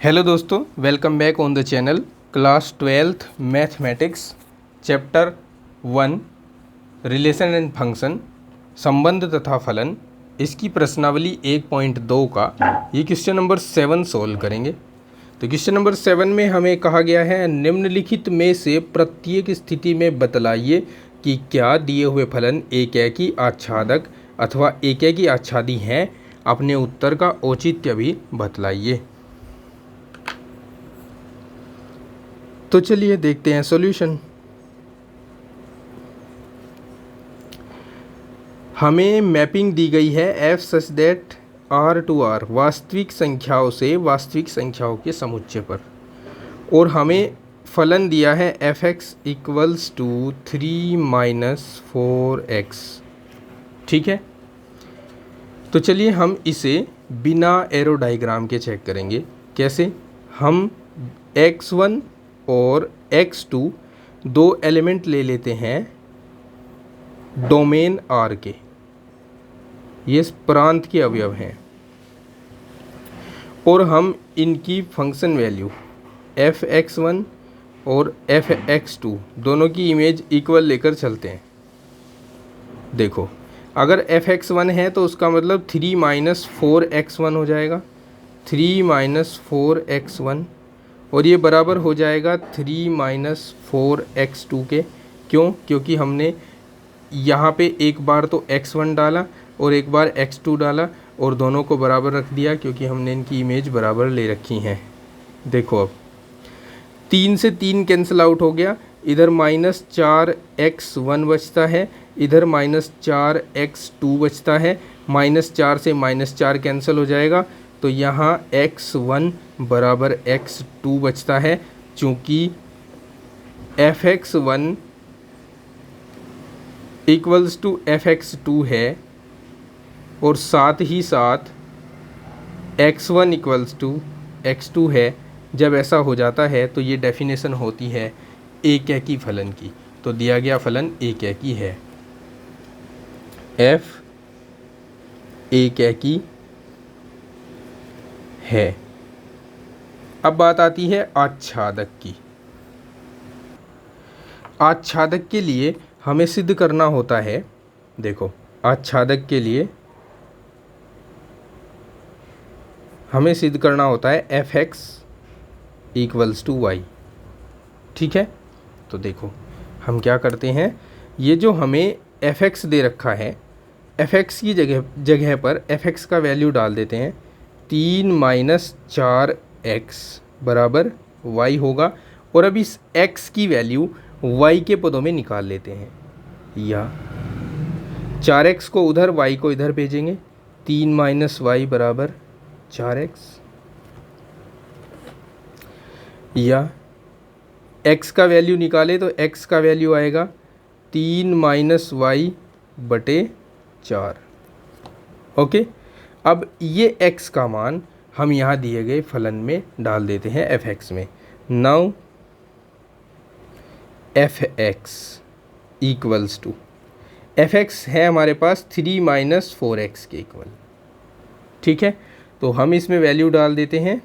Hello दोस्तों, welcome back on the channel. Class 12th mathematics chapter 1 relation and function, संबंध तथा फलन, इसकी प्रश्नावली 1.2 का ये क्वेश्चन नंबर 7 सोल्व करेंगे। तो क्वेश्चन नंबर 7 में हमें कहा गया है निम्नलिखित में से प्रत्येक स्थिति में बतलाइए कि क्या दिए हुए फलन एकैकी आच्छादक अथवा एकैकी आच्छादी हैं। अपने उत्तर का औचित्य भी बतलाइए। तो चलिए देखते हैं सॉल्यूशन। हमें मैपिंग दी गई है f such that R to R वास्तविक संख्याओं से वास्तविक संख्याओं के समुच्चय पर, और हमें फलन दिया है F x equals to 3-4x। ठीक है, तो चलिए हम इसे बिना एरो डायग्राम के चेक करेंगे। कैसे? हम x1 और x2 दो एलिमेंट ले लेते हैं डोमेन R के, ये प्रांत के अवयव हैं, और हम इनकी फंक्शन वैल्यू f(x1) और f(x2) दोनों की इमेज इक्वल लेकर चलते हैं। देखो, अगर f(x1) है तो उसका मतलब 3-4x1 हो जाएगा, 3-4x1, और ये बराबर हो जाएगा 3-4x2 के। क्यों? क्योंकि हमने यहाँ पे एक बार तो x1 डाला और एक बार x2 डाला और दोनों को बराबर रख दिया, क्योंकि हमने इनकी इमेज बराबर ले रखी हैं। देखो, अब 3 से 3 कैंसिल आउट हो गया, इधर -4x1 बचता है, इधर -4x2 बचता है, -4 से -4 कैंसिल हो जाएगा, तो यहाँ x1 बराबर x2 बचता है। चूँकि fx1 इक्वल्स टू fx2 है और साथ ही साथ x1 इक्वल्स टू x2 है, जब ऐसा हो जाता है तो ये डेफिनेशन होती है एकैकी फलन की। तो दिया गया फलन एकैकी है, f एकैकी है। अब बात आती है आच्छादक की। आच्छादक के लिए हमें सिद्ध करना होता है, देखो, आच्छादक के लिए हमें सिद्ध करना होता है f(x) इक्वल्स टू y। ठीक है, तो देखो हम क्या करते हैं, ये जो हमें f(x) दे रखा है, f(x) की जगह पर f(x) का वैल्यू डाल देते हैं। 3-4x बराबर y होगा, और अब इस x की वैल्यू y के पदों में निकाल लेते हैं। या 4x को उधर, y को इधर भेजेंगे, 3 y बराबर 4x, या x का वैल्यू निकाले तो x का वैल्यू आएगा 3 y बटे 4। ओके, अब ये x का मान हम यहाँ दिए गए फलन में डाल देते हैं f(x) में। Now f(x) equals to, f(x) है हमारे पास 3-4x के इक्वल। ठीक है, तो हम इसमें वैल्यू डाल देते हैं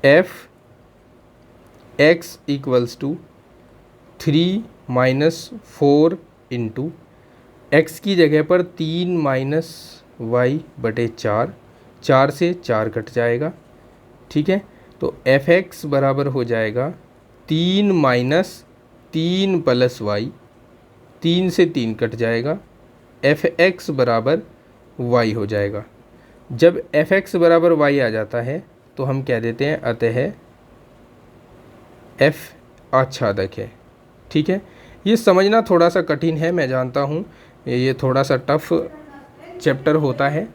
f(x) equals to 3-4 into x की जगह पर 3 y बटे 4, 4 से 4 कट जाएगा। ठीक है, तो f(x) बराबर हो जाएगा 3 + y, 3 से 3 कट जाएगा, f(x) बराबर y हो जाएगा। जब f(x) बराबर y आ जाता है तो हम कह देते हैं अतः f आच्छादक है। ठीक है, ये समझना थोड़ा सा कठिन है, मैं जानता हूँ, ये थोड़ा सा टफ चैप्टर होता है,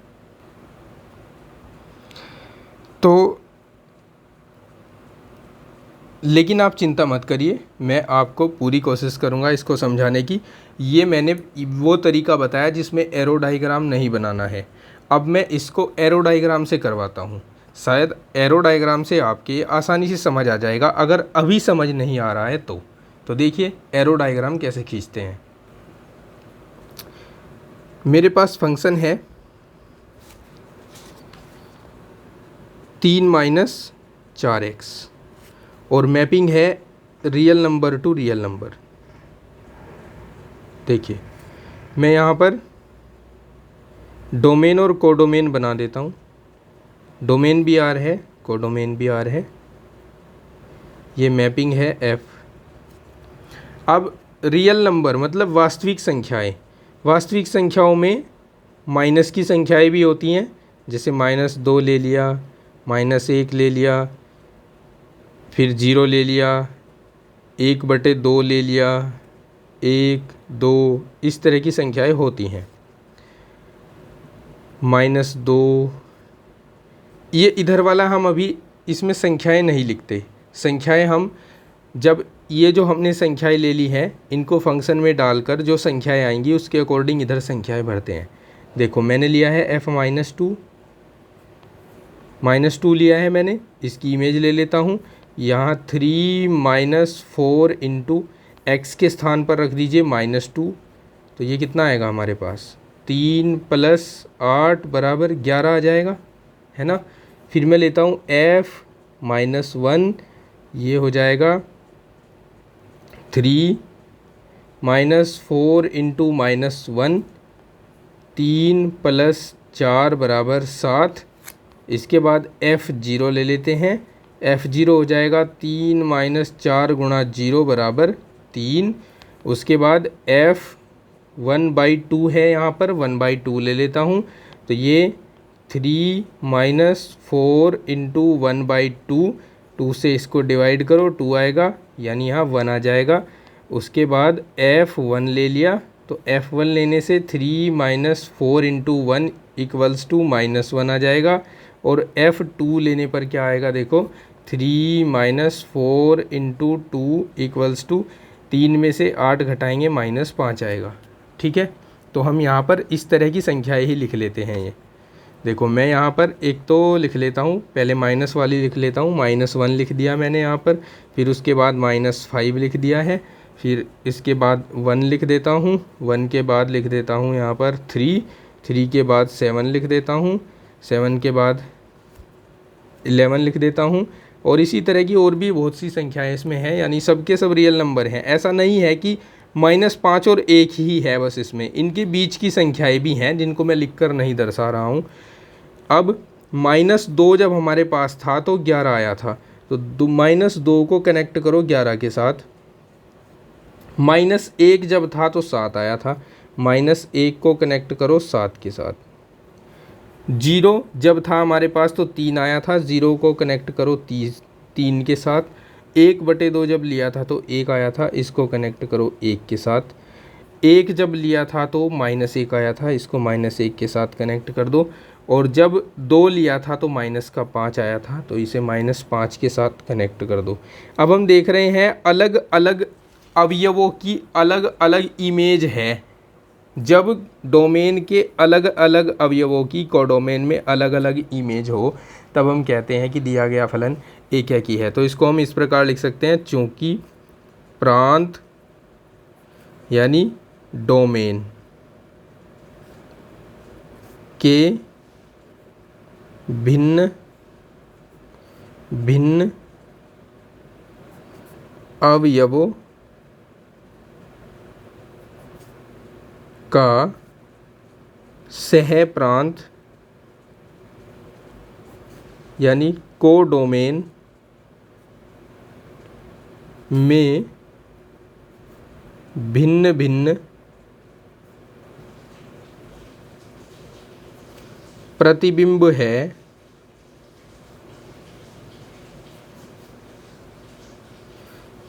तो लेकिन आप चिंता मत करिए, मैं आपको पूरी कोशिश करूँगा इसको समझाने की। ये मैंने वो तरीका बताया जिसमें एरो डायग्राम नहीं बनाना है। अब मैं इसको एरो डायग्राम से करवाता हूँ, शायद एरो डायग्राम से आपके आसानी से समझ आ जाएगा। अगर अभी समझ नहीं आ रहा है तो देखिए एरो डायग्राम कैसे खींचते हैं। मेरे पास फंक्शन है 3 माइनस 4x, और मैपिंग है real number two real number. देखिए मैं यहाँ पर डोमेन और कोडोमेन बना देता हूँ। डोमेन भी R है, कोडोमेन भी R है, ये मैपिंग है F। अब रियल नंबर मतलब वास्तविक संख्याएं, वास्तविक संख्याओं में माइनस की संख्याएं भी होती हैं, जैसे -2 ले लिया, -1 ले लिया, फिर 0 ले लिया, 1/2 ले लिया, 1, 2, इस तरह की संख्याएं होती हैं। -2, ये इधर वाला हम अभी इसमें संख्याएं नहीं लिखते। संख्याएं हम जब ये जो हमने संख्याएं ले ली हैं इनको फंक्शन में डालकर जो संख्याएं आएंगी उसके अकॉर्डिंग इधर संख्याएं भरते हैं। देखो मैंने लिया है f -2 लिया है मैंने, इसकी इमेज ले लेता हूँ। यहाँ 3 - 4 इंटू x के स्थान पर रख दीजिए -2, तो ये कितना आएगा हमारे पास, 3 + 8 = 11 आ जाएगा, है ना। फिर मैं लेता हूँ f -1, ये हो जाएगा 3 - 4 इंटू -1, 3 + 4 = 7। इसके बाद f0 ले लेते हैं, f0 हो जाएगा 3 - 4 × 0 = 3। उसके बाद f1/2 है, यहाँ पर 1/2 ले लेता हूँ, तो ये 3 - 4 इंटू 1/2, 2 से इसको डिवाइड करो 2 आएगा, यानी यहाँ 1 आ जाएगा। उसके बाद f1 ले लिया, तो f1 लेने से 3 - 4 इंटू 1 = -1 आ जाएगा। और f2 लेने पर क्या आएगा, देखो 3 - 4 इंटू 2 = 3 में से 8 घटाएंगे -5 आएगा। ठीक है, तो हम यहाँ पर इस तरह की संख्याएं ही लिख लेते हैं। ये देखो मैं यहाँ पर एक तो लिख लेता हूँ, पहले माइनस वाली लिख लेता हूँ, -1 लिख दिया मैंने यहाँ पर, फिर उसके बाद -5 लिख दिया है, फिर इसके बाद 1 लिख देता हूँ, 1 के बाद लिख देता हूँ यहाँ पर 3 के बाद 7 लिख देता हूँ, 7 के बाद 11 लिख देता हूँ, और इसी तरह की और भी बहुत सी संख्याएं इसमें हैं, यानी सबके सब रियल नंबर हैं। ऐसा नहीं है कि -5 और 1 ही है बस, इसमें इनके बीच की संख्याएं भी हैं जिनको मैं लिखकर नहीं दर्शा रहा हूँ। अब -2 जब हमारे पास था तो 11 आया था, तो -2 को कनेक्ट करो 11 के साथ। -1 जब था तो 7 आया था, -1 को कनेक्ट करो 7 के साथ। 0 जब था हमारे पास तो 3 आया था, 0 को कनेक्ट करो 3 के साथ। 1/2 जब लिया था तो 1 आया था, इसको कनेक्ट करो 1 के साथ। 1 जब लिया था तो -1 आया था, इसको -1 के साथ कनेक्ट कर दो। और जब 2 लिया था तो -5 आया था, तो इसे -5 के साथ कनेक्ट कर दो। अब हम देख रहे हैं अलग अलग अवयवों की अलग अलग इमेज है। जब डोमेन के अलग अलग अवयवों की कोडोमेन में अलग अलग इमेज हो तब हम कहते हैं कि दिया गया फलन एक ही है। तो इसको हम इस प्रकार लिख सकते हैं, चूंकि प्रांत यानी डोमेन के भिन्न भिन्न अवयवों का सह प्रांत यानी कोडोमेन में भिन्न भिन्न प्रतिबिंब है,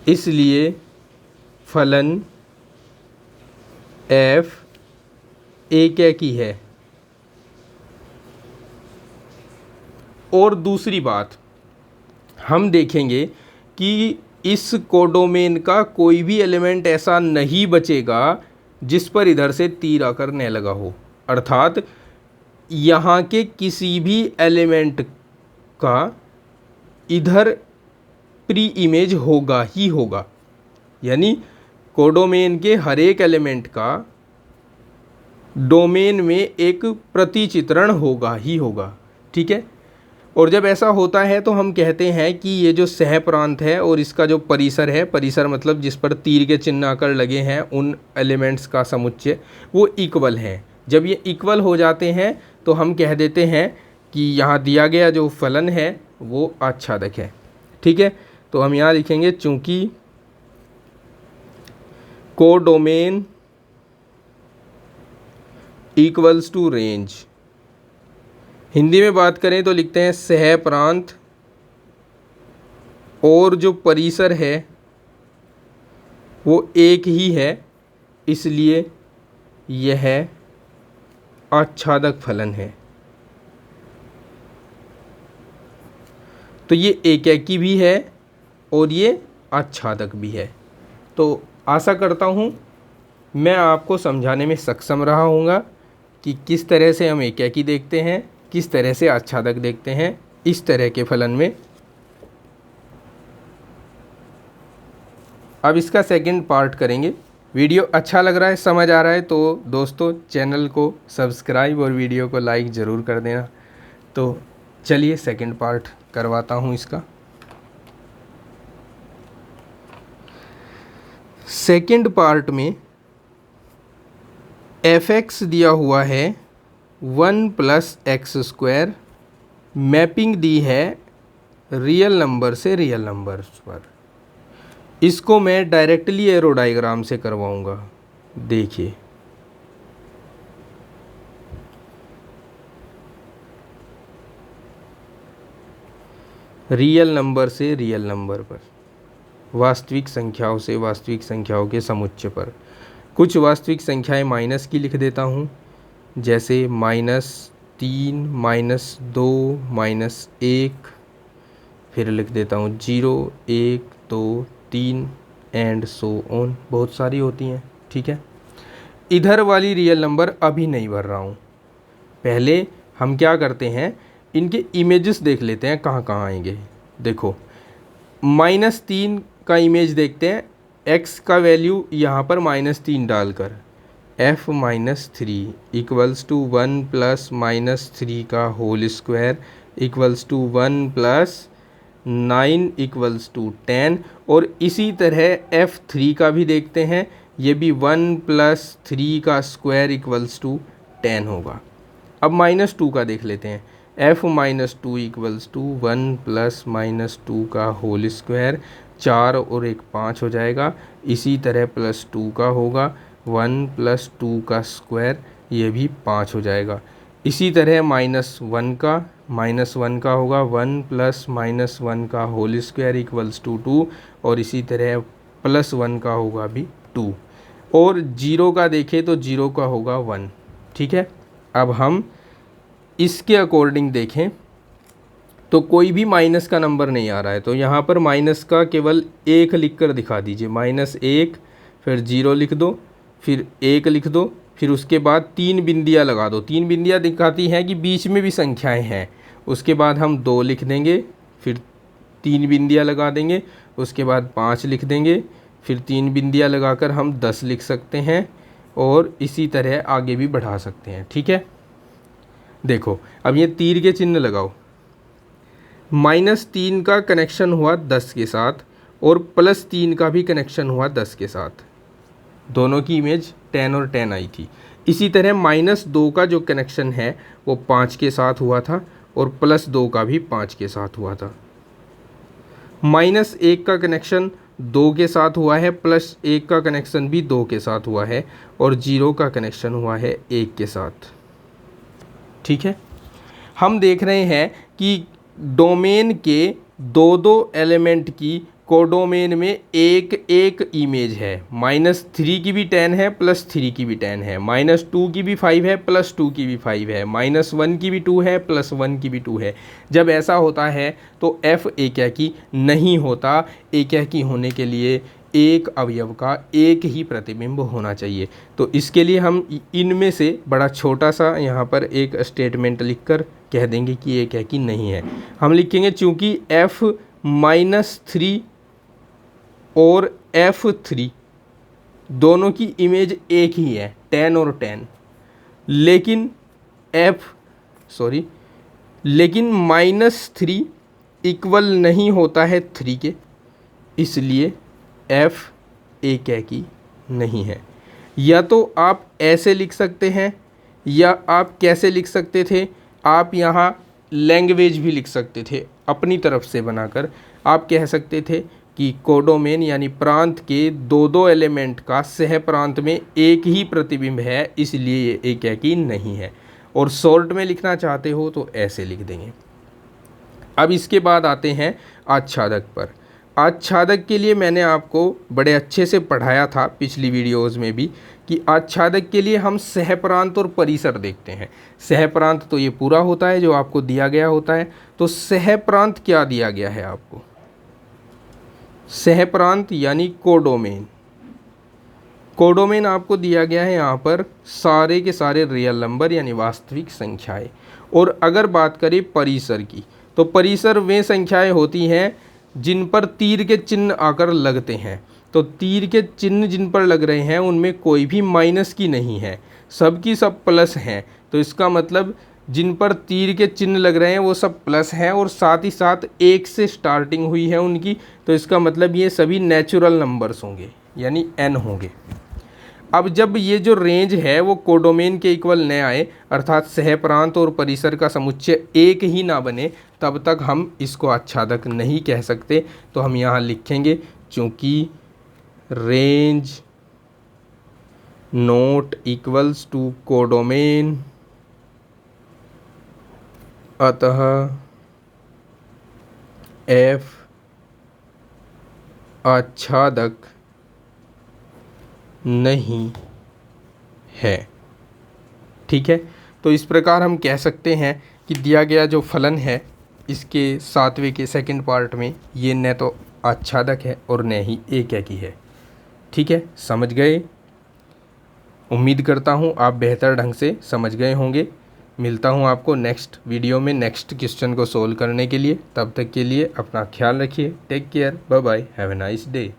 इसलिए फलन f एक ही है। और दूसरी बात हम देखेंगे कि इस कोडोमेन का कोई भी एलिमेंट ऐसा नहीं बचेगा जिस पर इधर से तीर आकर न लगा हो, अर्थात यहाँ के किसी भी एलिमेंट का इधर प्री इमेज होगा ही होगा, यानी कोडोमेन के हर एक एलिमेंट का डोमेन में एक प्रतिचित्रण होगा ही होगा। ठीक है, और जब ऐसा होता है तो हम कहते हैं कि ये जो सह प्रांत है और इसका जो परिसर है, परिसर मतलब जिस पर तीर के चिन्ह आकर लगे हैं उन एलिमेंट्स का समुच्चय, वो इक्वल है। जब ये इक्वल हो जाते हैं तो हम कह देते हैं कि यहाँ दिया गया जो फलन है वो आच्छादक है। ठीक है, तो हम यहाँ लिखेंगे चूंकि codomain equals to range. Hindi में बात करें तो लिखते हैं सह प्रांत और जो परिसर है वो एक ही है, इसलिए यह आच्छादक फलन है। तो ये एकेकी भी है और ये आच्छादक भी है। तो आशा करता हूँ मैं आपको समझाने में सक्षम रहा हूँगा कि किस तरह से हम एकेकी देखते हैं, किस तरह से आच्छादक देखते हैं इस तरह के फलन में। अब इसका सेकंड पार्ट करेंगे। वीडियो अच्छा लग रहा है, समझ आ रहा है तो दोस्तों चैनल को सब्सक्राइब और वीडियो को लाइक ज़रूर कर देना। तो चलिए सेकंड पार्ट करवाता हूँ इसका। सेकंड पार्ट में f(x) दिया हुआ है 1 + x², मैपिंग दी है रियल नंबर से रियल नंबर पर। इसको मैं डायरेक्टली एरो डायग्राम से करवाऊंगा। देखिए रियल नंबर से रियल नंबर पर, वास्तविक संख्याओं से वास्तविक संख्याओं के समुच्चय पर। कुछ वास्तविक संख्याएं माइनस की लिख देता हूँ, जैसे -3, -2, -1, फिर लिख देता हूँ 0, 1, 2, 3 एंड सो ऑन। बहुत सारी होती हैं। ठीक है, इधर वाली रियल नंबर अभी नहीं भर रहा हूँ। पहले हम क्या करते हैं, इनके इमेजेस देख लेते हैं कहाँ कहाँ आएंगे। देखो -3 का इमेज देखते हैं। x का वैल्यू यहाँ पर -3 डालकर f - 3 इक्वल्स टू 1 + -3 का whole square equals to 1 + 9 equals to 10। और इसी तरह f3 का भी देखते हैं, ये भी 1 + 3 का स्क्वायर इक्वल्स टू 10 होगा। अब -2 का देख लेते हैं। f - 2 इक्वल्स टू 1 + -2 का होल स्क्वायर, 4 और 1 5 हो जाएगा। इसी तरह +2 का होगा 1 + 2 का स्क्वायर, ये भी 5 हो जाएगा। इसी तरह -1 का होगा 1 + -1 का होल स्क्वायर इक्वल्स टू 2, और इसी तरह +1 का होगा भी 2। और 0 का देखें तो 0 का होगा 1। ठीक है, अब हम इसके अकॉर्डिंग देखें तो कोई भी माइनस का नंबर नहीं आ रहा है, तो यहाँ पर माइनस का केवल 1 लिख कर दिखा दीजिए। -1, फिर 0 लिख दो, फिर 1 लिख दो, फिर उसके बाद 3 बिंदियाँ लगा दो। 3 बिंदियाँ दिखाती हैं कि बीच में भी संख्याएं हैं। उसके बाद हम 2 लिख देंगे, फिर 3 बिंदियाँ लगा देंगे, उसके बाद 5 लिख देंगे, फिर 3 बिंदियाँ लगाकर हम 10 लिख सकते हैं, और इसी तरह आगे भी बढ़ा सकते हैं। ठीक है, देखो अब ये तीर के चिन्ह लगाओ। -3 का कनेक्शन हुआ 10 के साथ, और +3 का भी कनेक्शन हुआ 10 के साथ। दोनों की इमेज 10 और 10 आई थी। इसी तरह -2 का जो कनेक्शन है वो 5 के साथ हुआ था, और +2 का भी 5 के साथ हुआ था। -1 का कनेक्शन 2 के साथ हुआ है, +1 का कनेक्शन भी 2 के साथ हुआ है, और 0 का कनेक्शन हुआ है 1 के साथ। ठीक है, हम देख रहे हैं कि डोमेन के दो एलिमेंट की कोडोमेन में एक एक इमेज है। -3 की भी 10 है, +3 की भी 10 है, -2 की भी 5 है, +2 की भी 5 है, -1 की भी 2 है, +1 की भी 2 है। जब ऐसा होता है तो f एकेकी नहीं होता। एकेकी होने के लिए एक अवयव का एक ही प्रतिबिंब होना चाहिए। तो इसके लिए हम इनमें से बड़ा छोटा सा यहाँ पर एक स्टेटमेंट लिखकर कह देंगे कि एकेकी नहीं है। हम लिखेंगे चूँकि f-3 और f3 दोनों की इमेज एक ही है, 10 और 10, लेकिन लेकिन -3 इक्वल नहीं होता है 3 के, इसलिए f एक एकी नहीं है। या तो आप ऐसे लिख सकते हैं, या आप कैसे लिख सकते थे, आप यहाँ लैंग्वेज भी लिख सकते थे अपनी तरफ से बनाकर। आप कह सकते थे कि कोडोमेन यानी प्रांत के दो दो एलिमेंट का सह प्रांत में एक ही प्रतिबिंब है, इसलिए ये एक एकी नहीं है। और शॉर्ट में लिखना चाहते हो तो ऐसे लिख देंगे। अब इसके बाद आते हैं आच्छादक पर। आच्छादक के लिए मैंने आपको बड़े अच्छे से पढ़ाया था पिछली वीडियोस में भी कि आच्छादक के लिए हम सहप्रांत और परिसर देखते हैं। सहप्रांत तो ये पूरा होता है जो आपको दिया गया होता है, तो सहप्रांत क्या दिया गया है आपको? सहप्रांत यानी कोडोमेन। कोडोमेन आपको दिया गया है यहाँ पर सारे के सारे रियल नंबर यानी वास्तविक संख्याएं। और अगर बात करें परिसर की, तो परिसर वे संख्याएं होती हैं जिन पर तीर के चिन्ह आकर लगते हैं। तो तीर के चिन्ह जिन पर लग रहे हैं उनमें कोई भी माइनस की नहीं है, सब की सब प्लस हैं। तो इसका मतलब जिन पर तीर के चिन्ह लग रहे हैं वो सब प्लस हैं, और साथ ही साथ एक से स्टार्टिंग हुई है उनकी, तो इसका मतलब ये सभी नेचुरल नंबर्स होंगे यानी n होंगे। अब जब ये जो रेंज है वो कोडोमेन के इक्वल न आए, अर्थात सहप्रांत और परिसर का समुच्चय एक ही ना बने, तब तक हम इसको आच्छादक नहीं कह सकते। तो हम यहाँ लिखेंगे चूँकि range not equals to codomain, अतः f आच्छादक नहीं है। ठीक है, तो इस प्रकार हम कह सकते हैं कि दिया गया जो फलन है इसके 7वें के सेकंड पार्ट में ये न तो आच्छादक है और न ही एक एकी है। ठीक है, समझ गए? उम्मीद करता हूँ आप बेहतर ढंग से समझ गए होंगे। मिलता हूँ आपको नेक्स्ट वीडियो में नेक्स्ट क्वेश्चन को सोल्व करने के लिए। तब तक के लिए अपना ख्याल रखिए। Take care, bye bye, have a nice day.